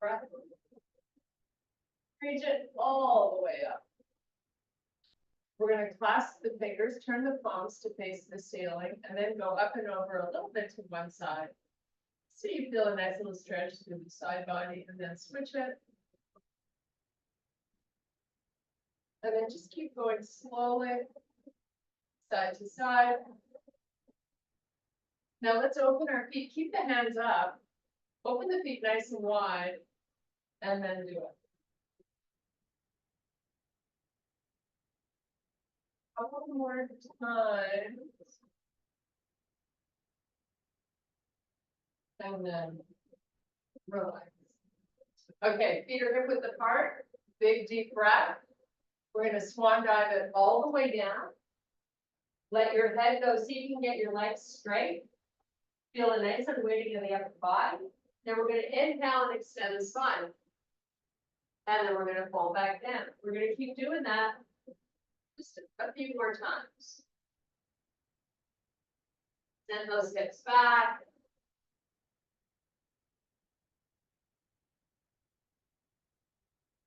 Breath. Reach it all the way up. We're going to clasp the fingers, turn the palms to face the ceiling, and then go up and over a little bit to one side. So you feel a nice little stretch through the side body, and then switch it. And then just keep going slowly, side to side. Now let's open our feet. Keep the hands up. Open the feet nice and wide, and then do it. A couple more times. And then relax. Okay, feet are hip width apart. Big deep breath. We're going to swan dive it all the way down. Let your head go so you can get your legs straight. Feel a nice unweighting of the upper body. Then we're going to inhale and extend the spine. And then we're going to fall back down. We're going to keep doing that just a few more times. Send those hips back.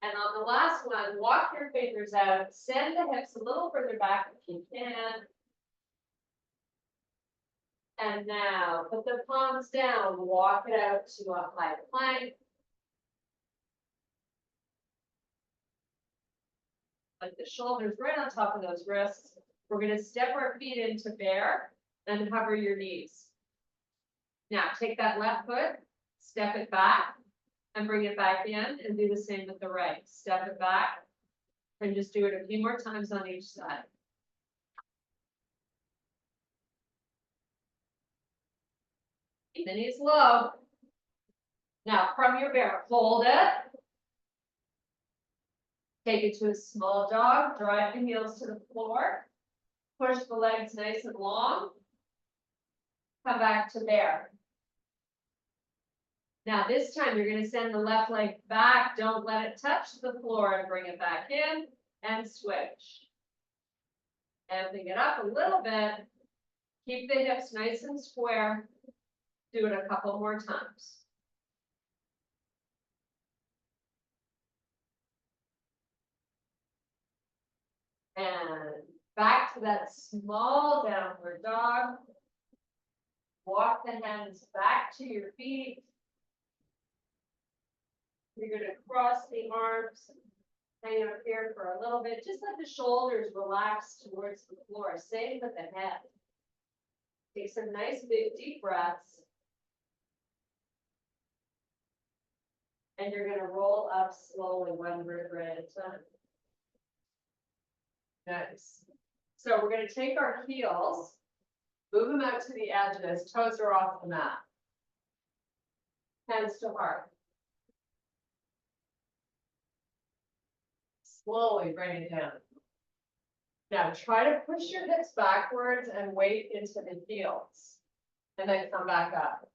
And on the last one, walk your fingers out, send the hips a little further back if you can. And now put the palms down, walk it out to a high plank. Like the shoulders right on top of those wrists. We're going to step our feet into bear and hover your knees. Now take that left foot, step it back, and bring it back in, and do the same with the right. Step it back, and just do it a few more times on each side. Keep the knees low. Now from your bear, hold it. Take it to a small dog, drive the heels to the floor. Push the legs nice and long. Come back to bear. Now this time you're going to send the left leg back. Don't let it touch the floor and bring it back in and switch. Amping it up a little bit. Keep the hips nice and square. Do it a couple more times. And back to that small downward dog. Walk the hands back to your feet. You're going to cross the arms, hang out here for a little bit. Just let the shoulders relax towards the floor. Same with the head. Take some nice big deep breaths. And you're going to roll up slowly, one vertebra at a time. Nice. So we're going to take our heels, move them out to the edges, toes are off the mat. Hands to heart. Slowly bring it down. Now try to push your hips backwards and weight into the heels. And then come back up.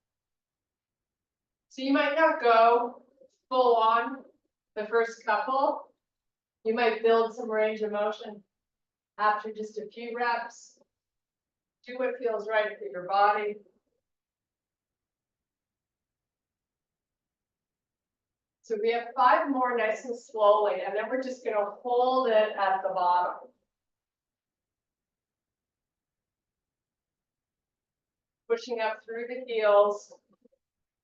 So you might not go full on the first couple. You might build some range of motion after just a few reps. Do what feels right for your body. So we have 5 more nice and slowly, and then we're just going to hold it at the bottom. Pushing up through the heels,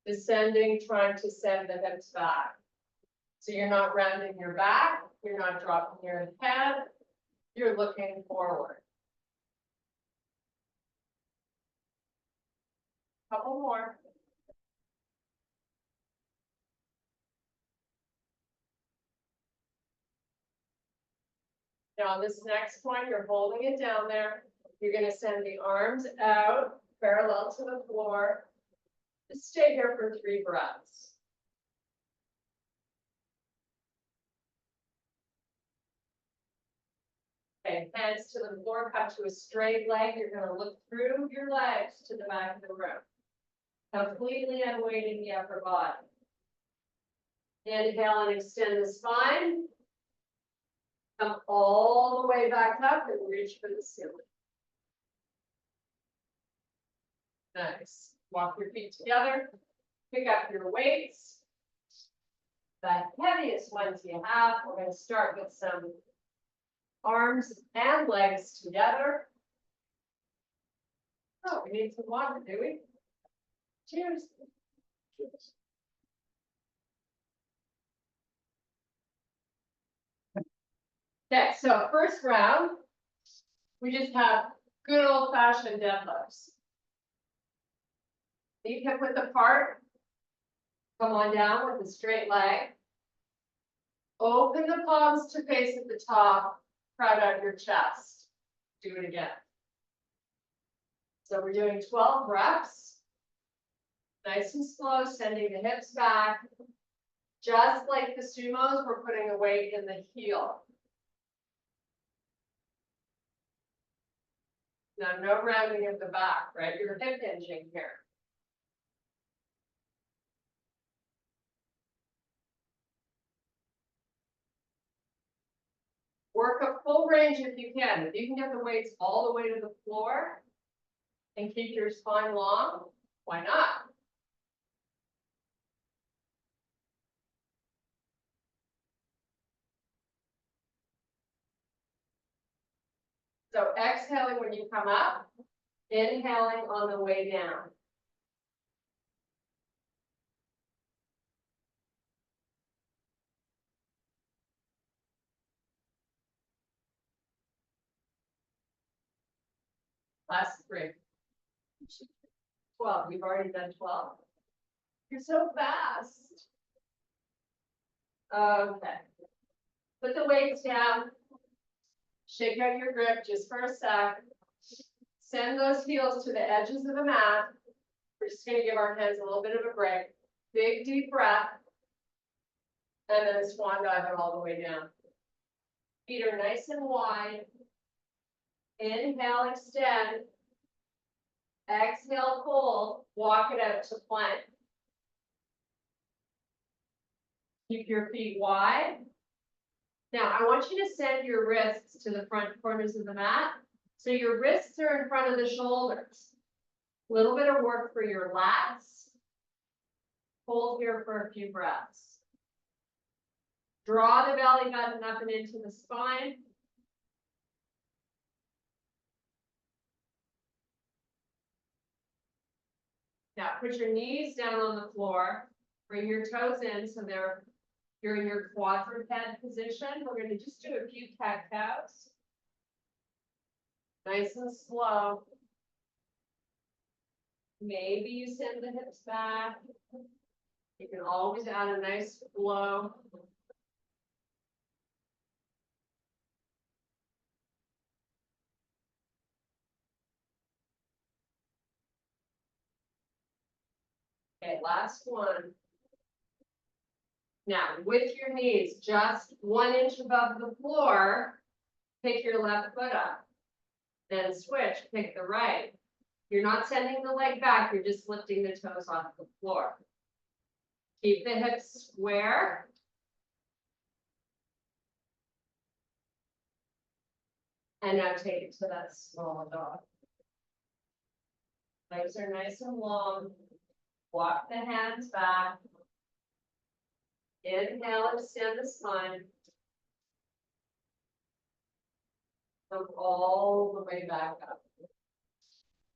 descending, trying to send the hips back. So you're not rounding your back, you're not dropping your head, you're looking forward. Couple more. Now, on this next one, you're holding it down there. You're going to send the arms out parallel to the floor. Just stay here for 3 breaths. Okay, hands to the floor, come to a straight leg. You're going to look through your legs to the back of the room. Completely unweighting the upper body. Inhale and extend the spine. Come all the way back up and reach for the ceiling. Nice. Walk your feet together. Pick up your weights. The heaviest ones you have. We're going to start with some arms and legs together. Oh, we need some water, do we? Cheers. Okay, so first round, we just have good old fashioned deadlifts. Knee hip width apart. Come on down with a straight leg. Open the palms to face at the top, crowd out your chest. Do it again. So we're doing 12 reps. Nice and slow, sending the hips back. Just like the sumos, we're putting a weight in the heel. Now, no rounding of the back, right? You're hip hinging here. Work a full range if you can. If you can get the weights all the way to the floor and keep your spine long, why not? So exhaling when you come up, inhaling on the way down. Last 3. 12. We've already done 12. You're so fast. Okay. Put the weights down. Shake out your grip just for a sec. Send those heels to the edges of the mat. We're just going to give our hands a little bit of a break. Big deep breath. And then a swan dive it all the way down. Feet are nice and wide. Inhale, extend. Exhale, fold. Walk it out to plank. Keep your feet wide. Now, I want you to send your wrists to the front corners of the mat. So your wrists are in front of the shoulders. A little bit of work for your lats. Hold here for a few breaths. Draw the belly button up and into the spine. Now, put your knees down on the floor. Bring your toes in so you're in your quadruped position. We're going to just do a few cat-cows. Nice and slow. Maybe you send the hips back. You can always add a nice flow. Okay, last one. Now, with your knees just 1 inch above the floor, pick your left foot up. Then switch, pick the right. You're not sending the leg back, you're just lifting the toes off the floor. Keep the hips square. And now take it to that small dog. Legs are nice and long. Walk the hands back. Inhale, extend the spine. Come all the way back up.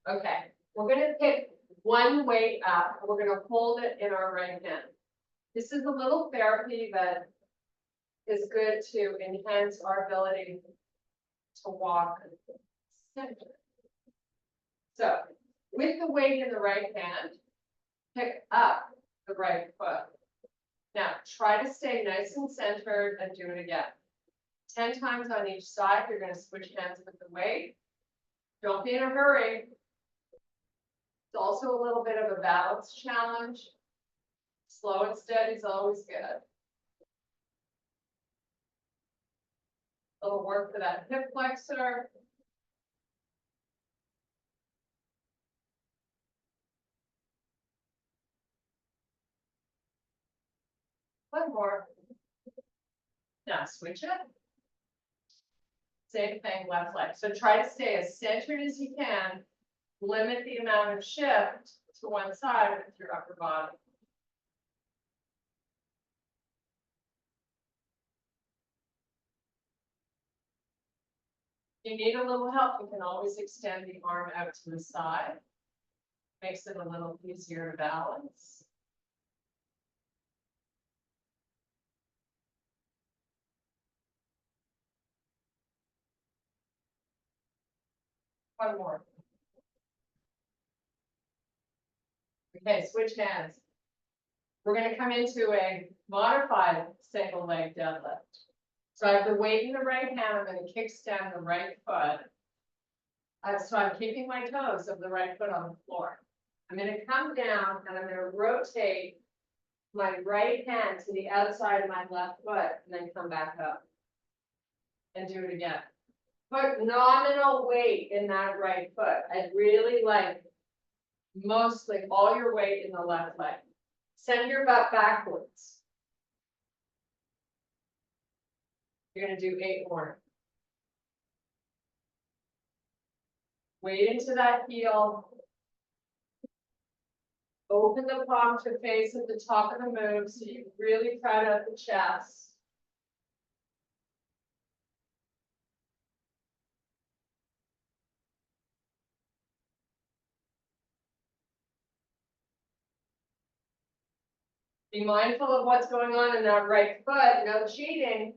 Okay, we're going to pick one weight up. We're going to hold it in our right hand. This is a little therapy that is good to enhance our ability to walk center. So, with the weight in the right hand, pick up the right foot. Now, try to stay nice and centered and do it again. 10 times on each side, you're going to switch hands with the weight. Don't be in a hurry. It's also a little bit of a balance challenge. Slow and steady is always good. A little work for that hip flexor. One more. Now switch it. Same thing, left leg. So try to stay as centered as you can limit the amount of shift to one side with your upper body. If you need a little help, you can always extend the arm out to the side. Makes it a little easier to balance. One more. Okay, switch hands. We're going to come into a modified single leg deadlift. So I have the weight in the right hand, I'm going to kickstand the right foot. So I'm keeping my toes of the right foot on the floor. I'm going to come down and I'm going to rotate my right hand to the outside of my left foot and then come back up. And do it again. Put nominal weight in that right foot. I'd really like mostly all your weight in the left leg. Send your butt backwards. You're going to do 8 more. Weight into that heel. Open the palm to face at the top of the move so you really crowd out the chest. Be mindful of what's going on in that right foot, no cheating.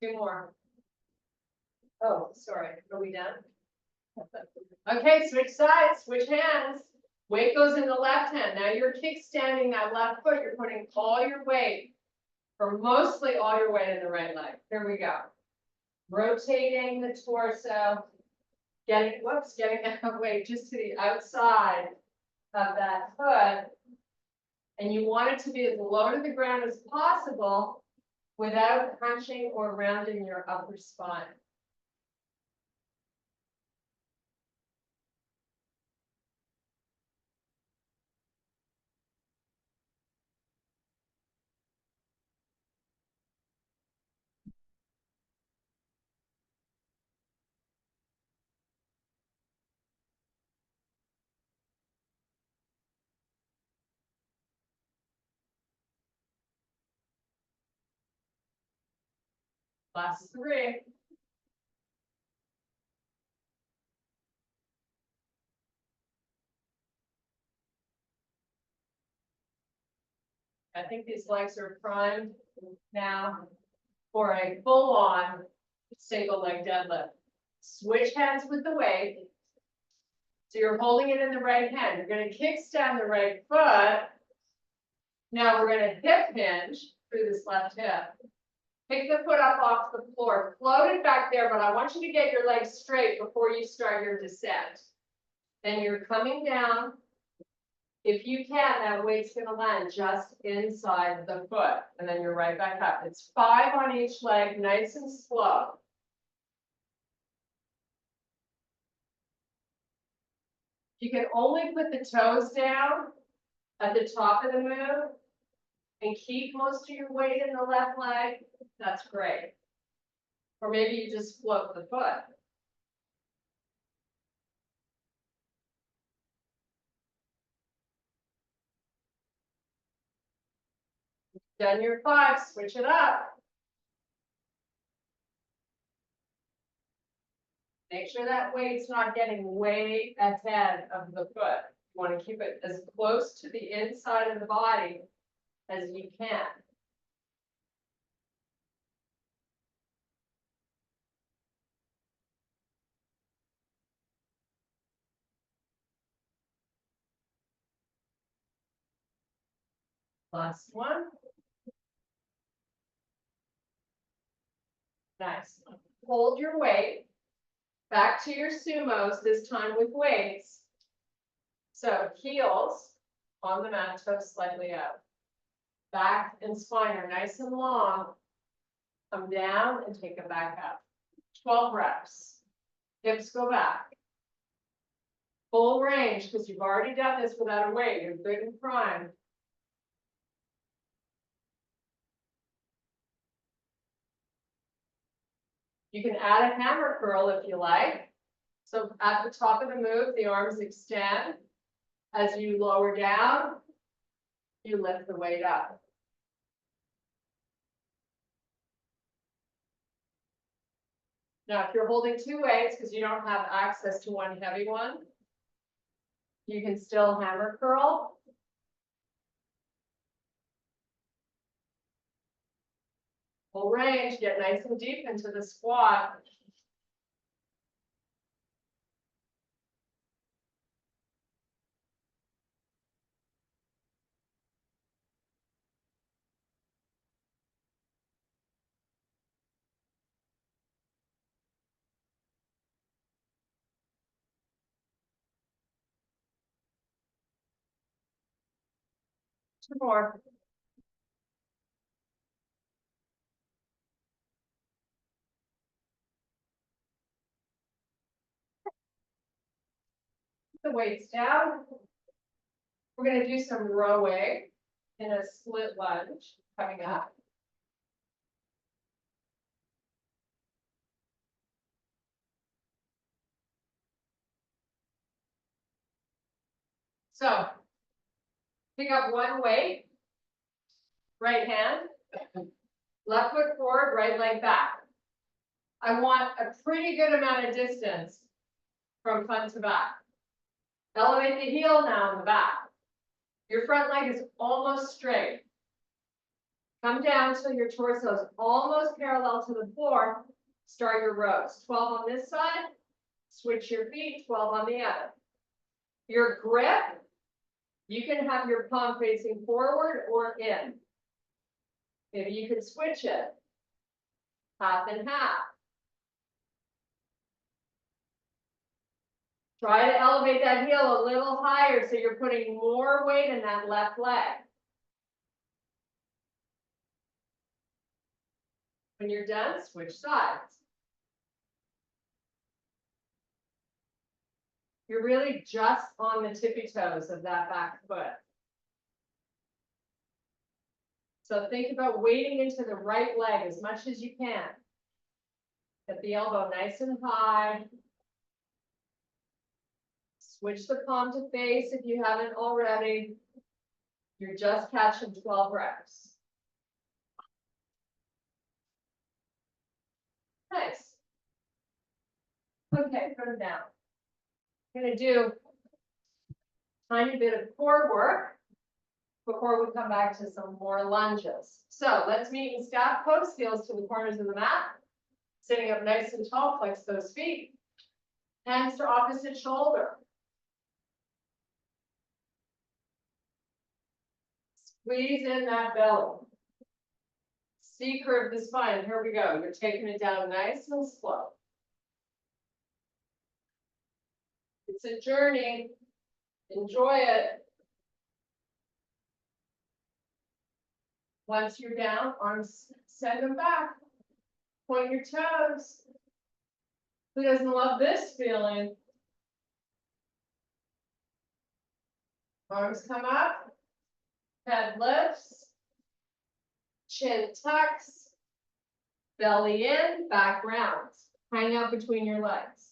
Two more. Oh, sorry, are we done? Okay, switch sides, switch hands. Weight goes in the left hand. Now you're kickstanding that left foot. You're putting all your weight, or mostly all your weight in the right leg. Here we go. Rotating the torso, getting that weight just to the outside of that foot. And you want it to be as low to the ground as possible without hunching or rounding your upper spine. Last 3. I think these legs are primed now for a full-on single leg deadlift. Switch hands with the weight. So you're holding it in the right hand. You're going to kickstand the right foot. Now we're going to hip hinge through this left hip. Pick the foot up off the floor. Float it back there, but I want you to get your legs straight before you start your descent. Then you're coming down. If you can, that weight's going to land just inside the foot. And then you're right back up. It's 5 on each leg, nice and slow. You can only put the toes down at the top of the move and keep most of your weight in the left leg. That's great. Or maybe you just float the foot. Done your 5, switch it up. Make sure that weight's not getting way ahead of the foot. You want to keep it as close to the inside of the body as you can. Last one. Nice. Hold your weight. Back to your sumos, this time with weights. So heels on the mat, toes slightly up. Back and spine are nice and long. Come down and take it back up. 12 reps. Hips go back. Full range, because you've already done this without a weight. You're good and primed. You can add a hammer curl if you like. So at the top of the move, the arms extend. As you lower down, you lift the weight up. Now, if you're holding two weights because you don't have access to one heavy one, you can still hammer curl. Full range, get nice and deep into the squat. Two more. Put the weights down. We're going to do some rowing in a split lunge coming up. So pick up one weight, right hand, left foot forward, right leg back. I want a pretty good amount of distance from front to back. Elevate the heel now in the back. Your front leg is almost straight. Come down till your torso is almost parallel to the floor. Start your rows. 12 on this side. Switch your feet, 12 on the other. Your grip, you can have your palm facing forward or in. Maybe you could switch it. Half and half. Try to elevate that heel a little higher so you're putting more weight in that left leg. When you're done, switch sides. You're really just on the tippy toes of that back foot. So think about weighting into the right leg as much as you can. Get the elbow nice and high. Switch the palm to face if you haven't already. You're just catching 12 reps. Nice. Okay, put them down. I'm going to do a tiny bit of core work before we come back to some more lunges. So let's meet in staff pose, heels to the corners of the mat. Sitting up nice and tall, flex those feet. Hands to opposite shoulder. Squeeze in that belly. C-curve the spine. Here we go. You're taking it down nice and slow. It's a journey. Enjoy it. Once you're down, arms send them back. Point your toes. Who doesn't love this feeling? Arms come up. Head lifts. Chin tucks. Belly in, back rounds. Hang out between your legs.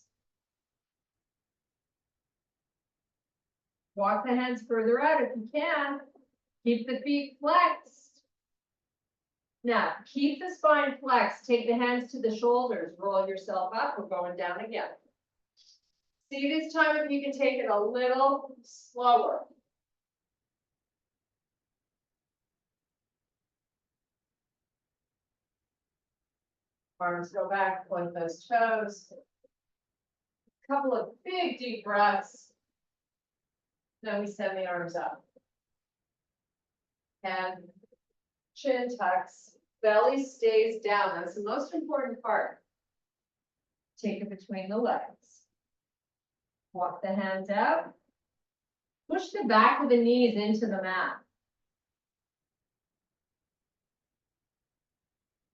Walk the hands further out if you can. Keep the feet flexed. Now, keep the spine flexed. Take the hands to the shoulders. Roll yourself up. We're going down again. See this time if you can take it a little slower. Arms go back, point those toes. A couple of big deep breaths. Then we send the arms up. And chin tucks, belly stays down. That's the most important part. Take it between the legs. Walk the hands out. Push the back of the knees into the mat.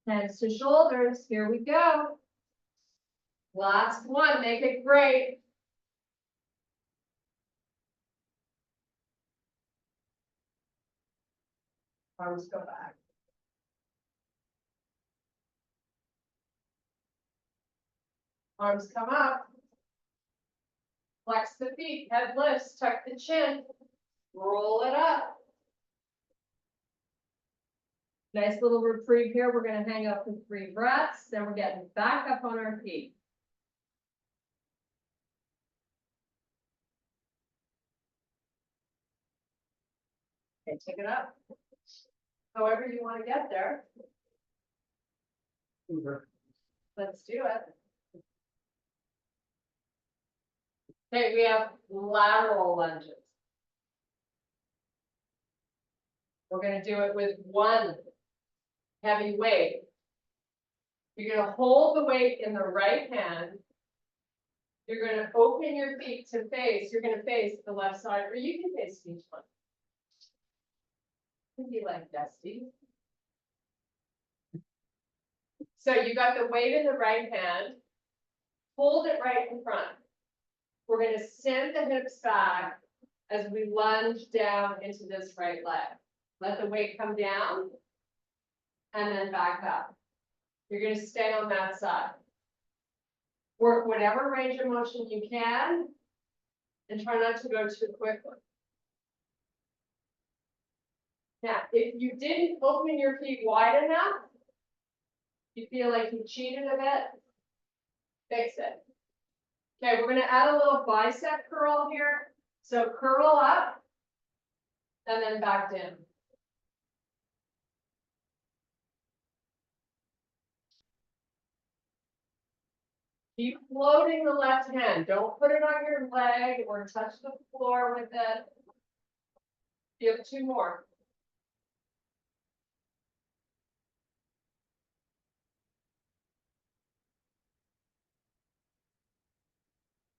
Hands to shoulders. Here we go. Last one. Make it great. Arms go back. Arms come up. Flex the feet, head lifts, tuck the chin, roll it up. Nice little reprieve here. We're going to hang up for 3 breaths. Then we're getting back up on our feet. Okay, take it up. However you want to get there. Let's do it. Okay, we have lateral lunges. We're going to do it with 1 heavy weight. You're going to hold the weight in the right hand. You're going to open your feet to face. You're going to face the left side, or you can face each one. You can be like Dusty. So you got the weight in the right hand. Hold it right in front. We're going to send the hips back as we lunge down into this right leg. Let the weight come down and then back up. You're going to stay on that side. Work whatever range of motion you can and try not to go too quickly. Now, if you didn't open your feet wide enough, you feel like you cheated a bit, fix it. Okay, we're going to add a little bicep curl here. So curl up and then back down. Keep floating the left hand. Don't put it on your leg or touch the floor with it. You have 2 more.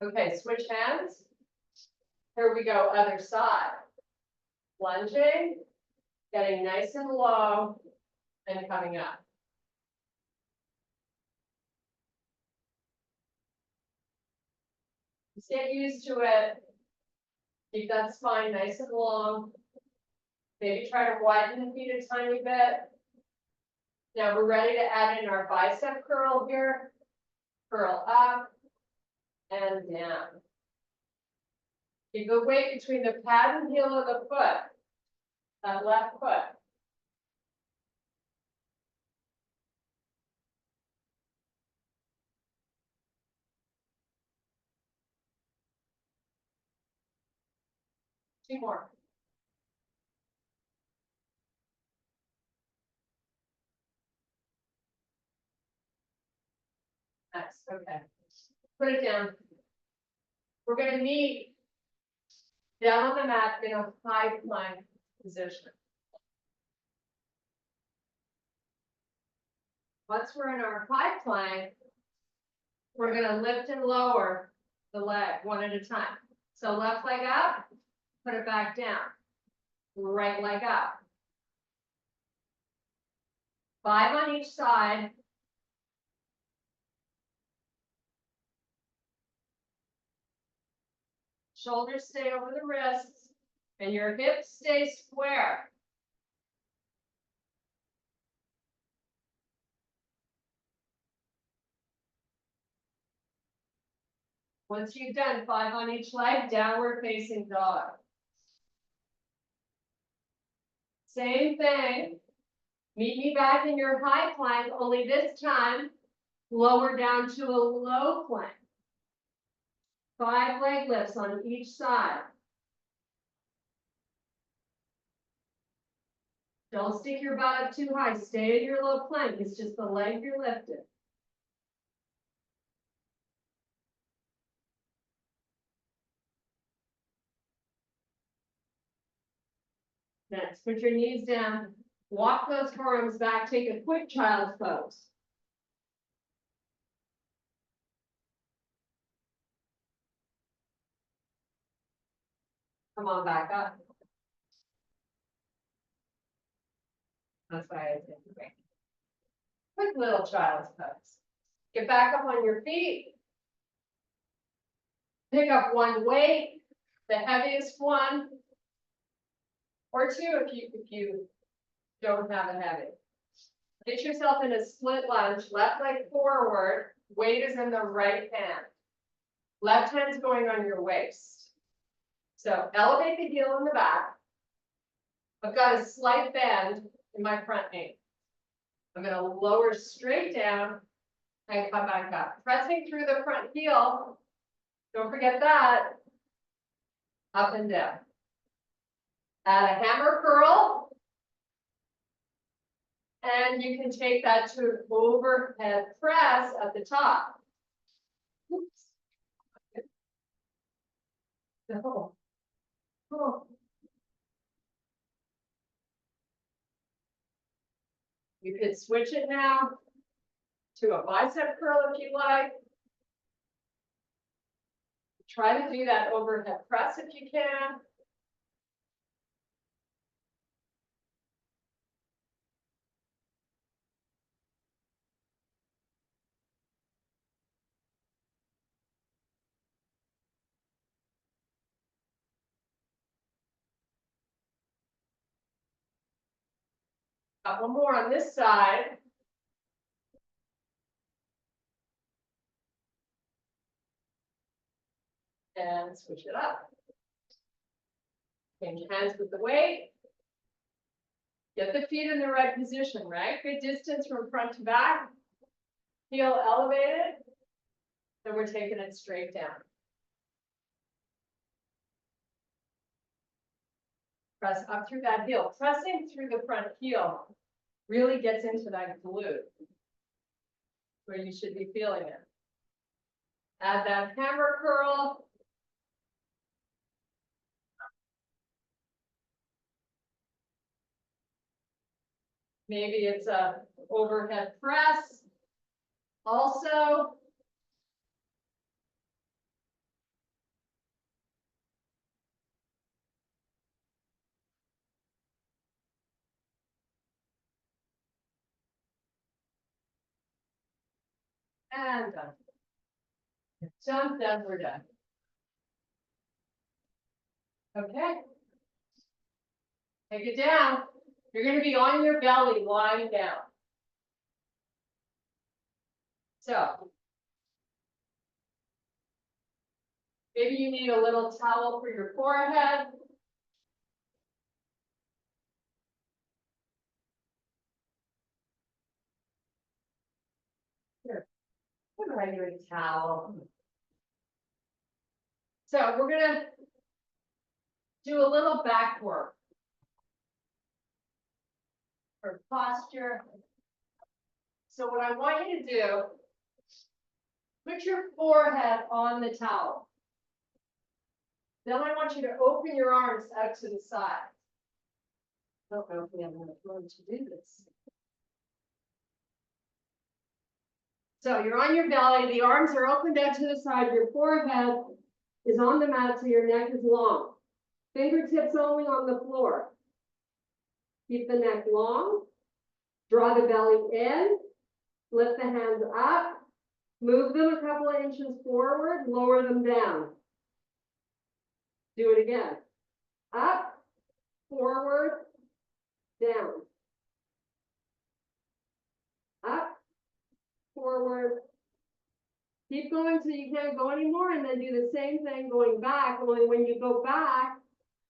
Okay, switch hands. Here we go, other side. Lunging, getting nice and low, and coming up. Just get used to it. Keep that spine nice and long. Maybe try to widen the feet a tiny bit. Now we're ready to add in our bicep curl here. Curl up and down. Keep the weight between the pad and heel of the foot, that left foot. Two more. Nice, okay. Put it down. We're going to meet down on the mat in a high plank position. Once we're in our high plank, we're going to lift and lower the leg 1 at a time. So left leg up, put it back down. Right leg up. 5 on each side. Shoulders stay over the wrists, and your hips stay square. Once you've done 5 on each leg, downward facing dog. Same thing. Meet me back in your high plank, only this time, lower down to a low plank. 5 leg lifts on each side. Don't stick your butt up too high. Stay in your low plank. It's just the leg you're lifting. Next, put your knees down. Walk those forearms back. Take a quick child's pose. Come on back up. That's why I take a break. Quick little child's pose. Get back up on your feet. Pick up 1 weight, the heaviest one, or 2 if you don't have a heavy. Get yourself in a split lunge, left leg forward, weight is in the right hand. Left hand's going on your waist. So elevate the heel in the back. I've got a slight bend in my front knee. I'm going to lower straight down and come back up. Pressing through the front heel. Don't forget that. Up and down. Add a hammer curl. And you can take that to an overhead press at the top. Oops. No. Oh. You could switch it now to a bicep curl if you like. Try to do that overhead press if you can. Couple more on this side. And switch it up. Change hands with the weight. Get the feet in the right position, right? Good distance from front to back. Heel elevated. Then we're taking it straight down. Press up through that heel. Pressing through the front heel really gets into that glute where you should be feeling it. Add that hammer curl. Maybe it's a overhead press. Also, and done. Jump, then we're done. Okay. Take it down. You're going to be on your belly, lying down. So, maybe you need a little towel for your forehead. Here, put a regular towel. So we're going to do a little back work for posture. So what I want you to do, put your forehead on the towel. Then I want you to open your arms out to the side. I don't know if we have enough room to do this. So you're on your belly, the arms are opened out to the side, your forehead is on the mat so your neck is long. Fingertips only on the floor. Keep the neck long. Draw the belly in. Lift the hands up. Move them a couple of inches forward. Lower them down. Do it again. Up, forward, down. Up, forward. Keep going till you can't go anymore, and then do the same thing going back. Only when you go back,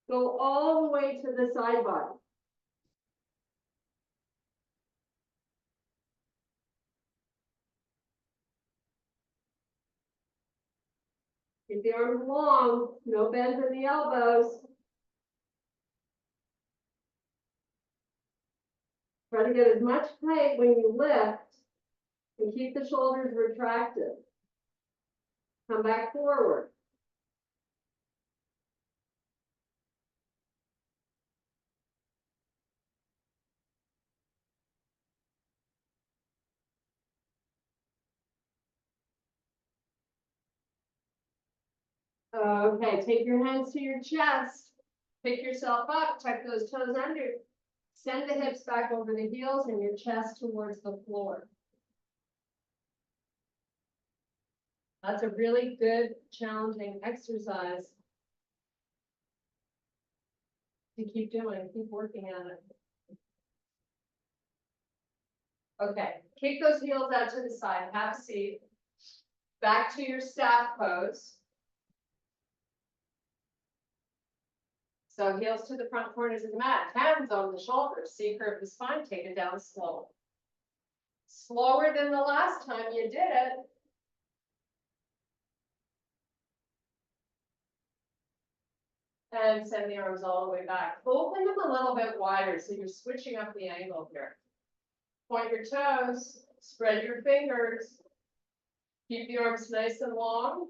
go all the way to the side body. Keep the arms long, no bends in the elbows. Try to get as much height when you lift and keep the shoulders retracted. Come back forward. Okay, take your hands to your chest. Pick yourself up, tuck those toes under. Send the hips back over the heels and your chest towards the floor. That's a really good, challenging exercise to keep doing, keep working at it. Okay, kick those heels out to the side, have a seat. Back to your staff pose. So heels to the front corners of the mat, hands on the shoulders, C curve the spine, take it down slow. Slower than the last time you did it. And send the arms all the way back. Open them a little bit wider so you're switching up the angle here. Point your toes, spread your fingers. Keep the arms nice and long.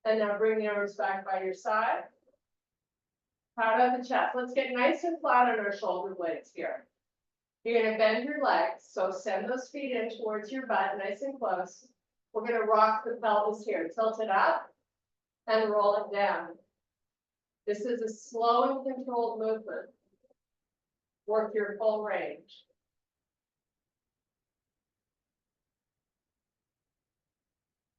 And now bring the arms back by your side. Proud of the chest. Let's get nice and flat on our shoulder blades here. You're going to bend your legs, so send those feet in towards your butt, nice and close. We're going to rock the pelvis here. Tilt it up and roll it down. This is a slow and controlled movement. Work your full range.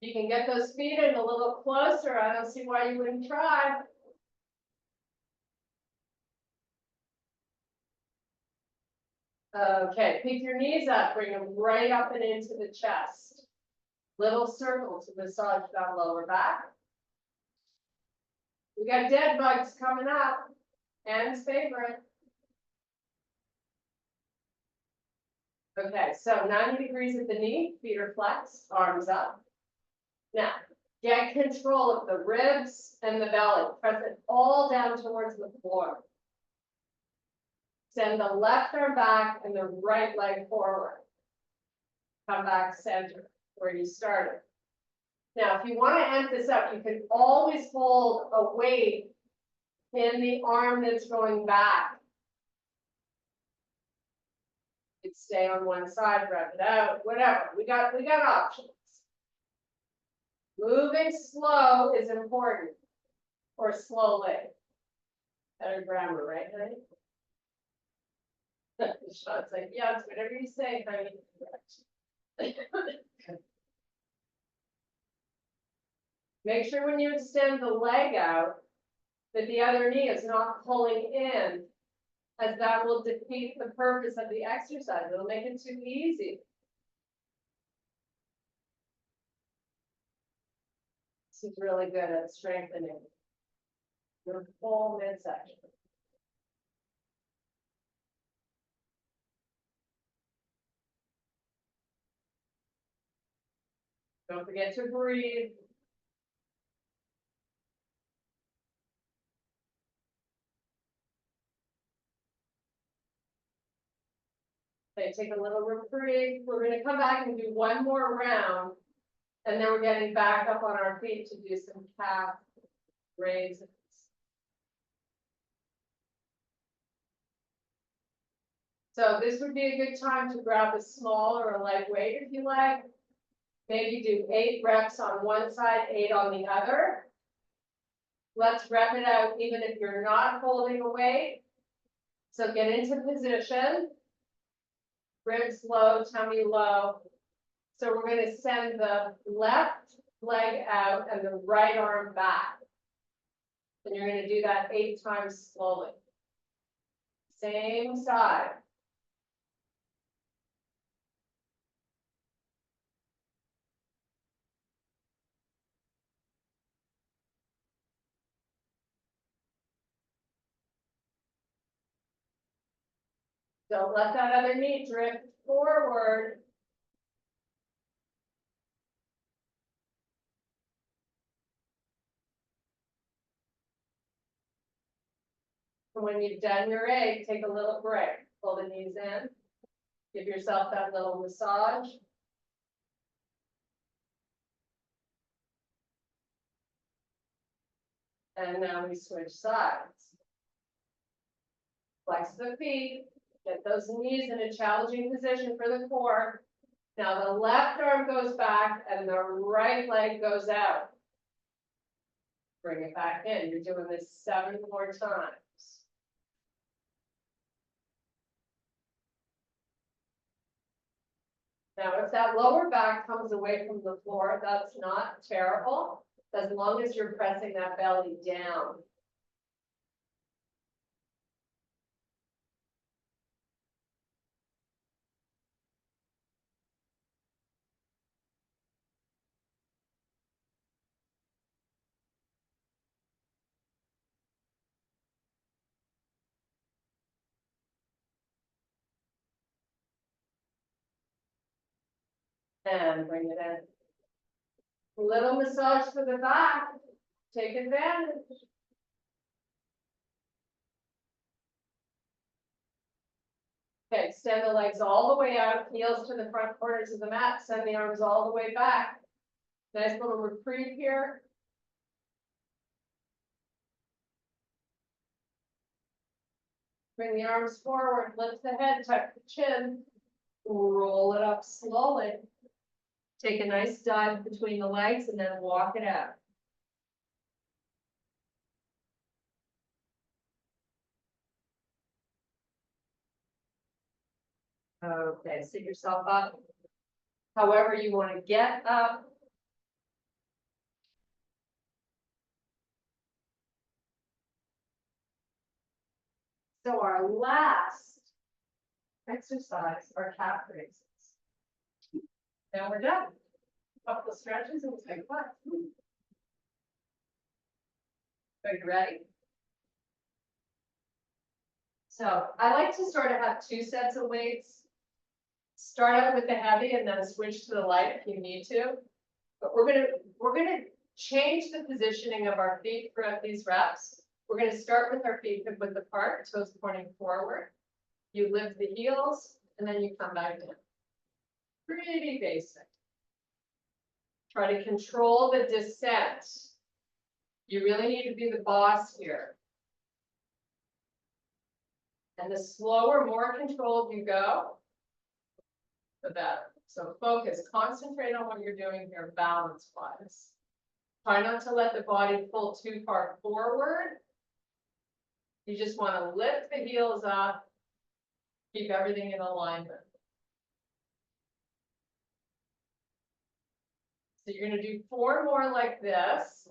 You can get those feet in a little closer. I don't see why you wouldn't try. Okay, pick your knees up, bring them right up and into the chest. Little circle to massage that lower back. We got dead bugs coming up. Anne's favorite. Okay, so 90 degrees at the knee, feet are flexed, arms up. Now, get control of the ribs and the belly. Press it all down towards the floor. Send the left arm back and the right leg forward. Come back center where you started. Now, if you want to amp this up, you can always hold a weight in the arm that's going back. You stay on one side, rub it out, whatever. We got options. Moving slow is important, or slowly. Better grammar, right, honey? Sean's like, yeah, it's whatever you say, honey. Make sure when you extend the leg out that the other knee is not pulling in, as that will defeat the purpose of the exercise. It'll make it too easy. This is really good at strengthening your full midsection. Don't forget to breathe. Okay, take a little reprieve. We're going to come back and do one more round, and then we're getting back up on our feet to do some calf raises. So this would be a good time to grab a small or a light weight if you like. Maybe do 8 reps on one side, 8 on the other. Let's rep it out even if you're not holding a weight. So get into position. Ribs low, tummy low. So we're going to send the left leg out and the right arm back. And you're going to do that 8 times slowly. Same side. Don't let that other knee drift forward. And when you've done your 8, take a little break. Pull the knees in. Give yourself that little massage. And now we switch sides. Flex the feet. Get those knees in a challenging position for the core. Now the left arm goes back and the right leg goes out. Bring it back in. You're doing this 7 more times. Now, if that lower back comes away from the floor, that's not terrible, as long as you're pressing that belly down. And bring it in. A little massage for the back. Take advantage. Okay, extend the legs all the way out, heels to the front corners of the mat, send the arms all the way back. Nice little reprieve here. Bring the arms forward, lift the head, tuck the chin, roll it up slowly. Take a nice dive between the legs and then walk it out. Okay, sit yourself up. However you want to get up. So our last exercise are calf raises. Now we're done. Couple of stretches and we'll take a breath. Are you ready? So I like to sort of have two sets of weights. Start out with the heavy and then switch to the light if you need to. But we're gonna change the positioning of our feet throughout these reps. We're gonna start with our feet hip width apart, toes pointing forward. You lift the heels and then you come back in. Pretty basic. Try to control the descent. You really need to be the boss here. And the slower, more controlled you go, the better. So focus, concentrate on what you're doing here balance-wise. Try not to let the body pull too far forward. You just want to lift the heels up, keep everything in alignment. So you're going to do 4 more like this,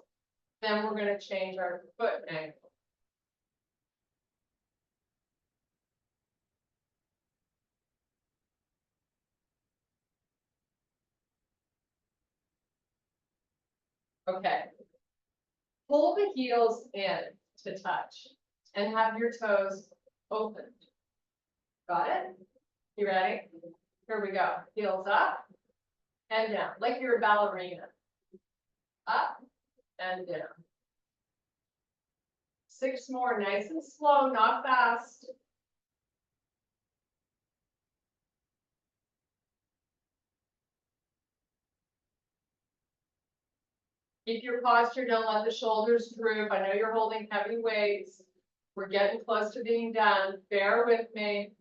then we're going to change our foot angle. Okay. Pull the heels in to touch and have your toes opened. Got it? You ready? Here we go. Heels up and down, like you're a ballerina. Up and down. 6 more, nice and slow, not fast. Keep your posture, don't let the shoulders droop. I know you're holding heavy weights. We're getting close to being done. Bear with me.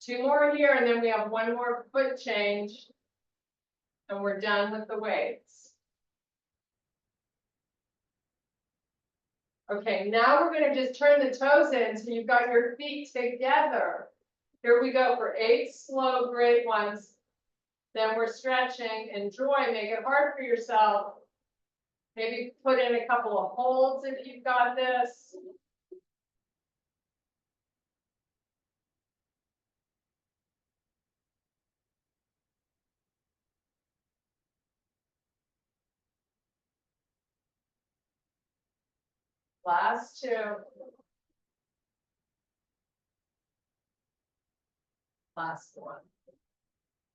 2 more here, and then we have 1 more foot change. And we're done with the weights. Okay, now we're going to just turn the toes in so you've got your feet together. Here we go for 8 slow, great ones. Then we're stretching. Enjoy, make it hard for yourself. Maybe put in a couple of holds if you've got this. Last 2. Last 1.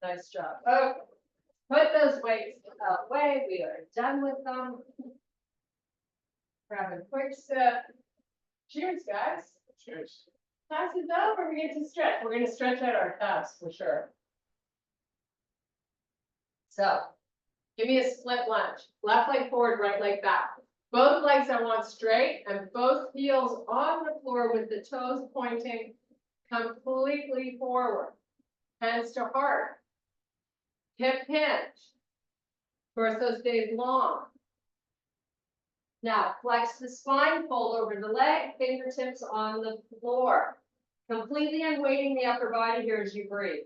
Nice job. Okay. Put those weights away. We are done with them. Grab a quick sip. Cheers, guys. Cheers. Class is over. We get to stretch. We're going to stretch out our calves for sure. So, give me a split lunge. Left leg forward, right leg back. Both legs I want straight and both heels on the floor with the toes pointing completely forward. Hands to heart. Hip hinge. Torso stays long. Now, flex the spine, fold over the leg, fingertips on the floor. Completely unweighting the upper body here as you breathe.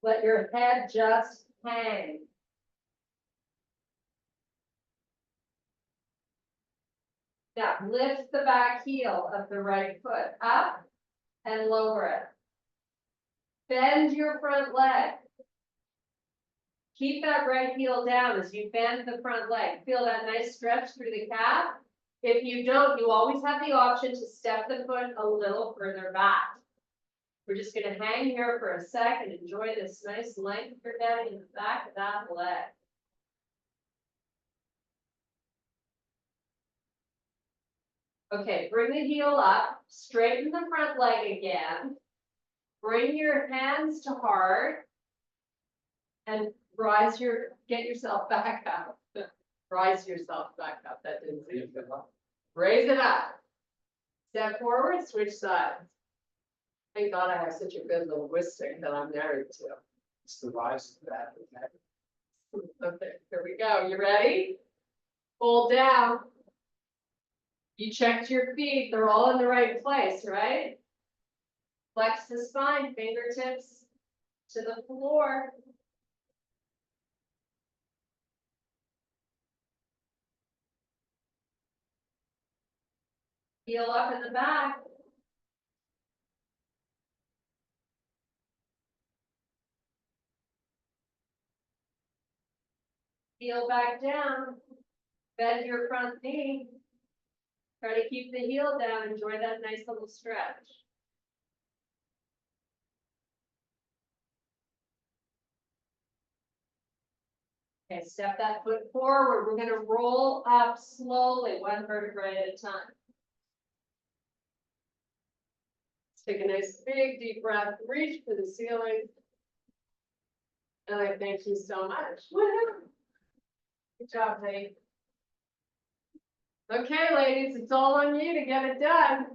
Let your head just hang. Now, lift the back heel of the right foot up and lower it. Bend your front leg. Keep that right heel down as you bend the front leg. Feel that nice stretch through the calf. If you don't, you always have the option to step the foot a little further back. We're just gonna hang here for a second, enjoy this nice length you're getting in the back of that leg. Okay, bring the heel up, straighten the front leg again. Bring your hands to heart. And get yourself back up. Rise yourself back up, that didn't seem good. Raise it up. Step forward, switch sides. Thank God I have such a good little wrist stick that I'm married to. It's the rise of that. Okay, here we go. You ready? Hold down. You checked your feet. They're all in the right place, right? Flex the spine, fingertips to the floor. Heel up in the back. Heel back down. Bend your front knee. Try to keep the heel down. Enjoy that nice little stretch. Okay, step that foot forward. We're going to roll up slowly, one vertebrae at a time. Let's take a nice big deep breath, reach for the ceiling. And I thank you so much. Woohoo! Good job, Nate. Okay, ladies, it's all on you to get it done.